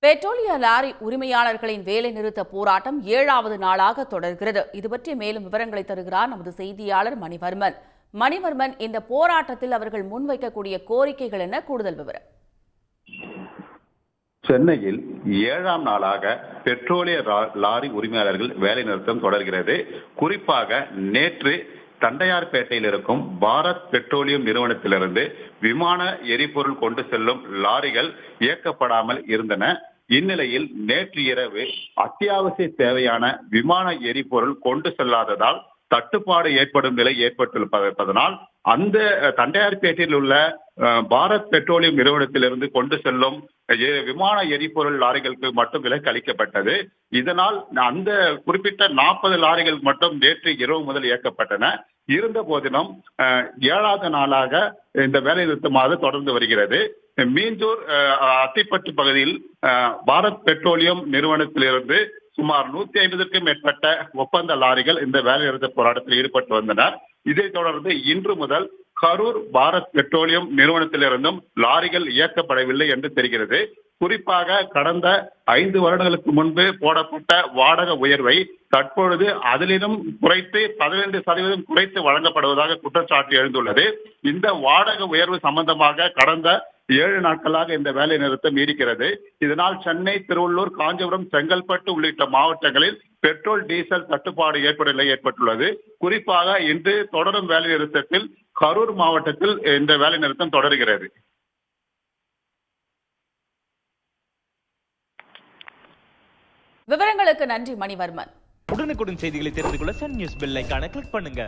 பெட்ரோலிய லாரி உரிமையாளர்களின் வேலை நிறுத்த போராட்டம் 7வது நாளாக தொடர்கிறது. இதுபற்றி மேலும் விவரங்களை தருகிறார் நமது செய்தியாளர் மணிவர்மன். மணிவர்மன், இந்த போராட்டத்தில் அவர்கள் முன்வைக்கக்கூடிய கோரிக்கைகள் என்ன? கூடுதல் விவரம். சென்னையில் 7ஆம் நாளாக பெட்ரோலிய லாரி உரிமையாளர்கள் வேலை நிறுத்தம் தொடர்கிறது. குறிப்பாக நேற்று தண்டையார்பேட்டையில் இருக்கும் பாரத் பெட்ரோலியம் நிறுவனத்திலிருந்து விமான எரிபொருள் கொண்டு செல்லும் லாரிகள் இயக்கப்படாமல் இருந்தன. இந்நிலையில் நேற்று இரவு அத்தியாவசிய தேவையான விமான எரிபொருள் கொண்டு செல்லாததால் தட்டுப்பாடு ஏற்படும் நிலை ஏற்பட்டிருப்பதனால் அந்த தண்டையார்பேட்டையில் உள்ள பாரத் பெட்ரோலியம் நிறுவனத்திலிருந்து கொண்டு செல்லும் விமான எரிபொருள் லாரிகளுக்கு மட்டும் விலக்கு அளிக்கப்பட்டது. இதனால் அந்த குறிப்பிட்ட 40 லாரிகள் மட்டும் நேற்று இரவு முதல் இயக்கப்பட்டன. இருந்த போதிலும் 7வது நாளாக இந்த வேலை நிறுத்தமாக தொடர்ந்து வருகிறது. மீஞ்சூர் அத்திப்பட்டு பகுதியில் பாரத் பெட்ரோலியம் நிறுவனத்திலிருந்து சுமார் 150க்கும் மேற்பட்ட ஒப்பந்த லாரிகள் இந்த வேலை நிறுத்த போராட்டத்தில் ஈடுபட்டு வந்தனர். இதைத் தொடர்ந்து இன்று முதல் கரூர் பாரத் பெட்ரோலியம் நிறுவனத்திலிருந்தும் லாரிகள் இயக்கப்படவில்லை என்று தெரிகிறது. குறிப்பாக கடந்த 5 வருடங்களுக்கு முன்பு போடப்பட்ட வாடகை உயர்வை தற்பொழுது அதிலும் குறைத்து 15% குறைத்து வழங்கப்படுவதாக குற்றச்சாட்டு எழுந்துள்ளது. இந்த வாடகை உயர்வு சம்பந்தமாக கடந்த 7 நாட்களாக இந்த வேலை நிறுத்தம் நீடிக்கிறது. இதனால் சென்னை, திருவள்ளூர், காஞ்சிபுரம், செங்கல்பட்டு உள்ளிட்ட மாவட்டங்களில் பெட்ரோல், டீசல் தட்டுப்பாடு ஏற்படும் நிலை ஏற்பட்டுள்ளது. குறிப்பாக இன்று தொடரும் வேலை நிறுத்தத்தில் கரூர் மாவட்டத்தில் இந்த வேலை நிறுத்தம் தொடர்கிறது. விவரங்களுக்கு நன்றி மணிவர்மன். உடனுக்குடன் செய்திகளை தெரிந்து கொள்ள சன் நியூஸ் பெல் ஐகானை கிளிக் பண்ணுங்க.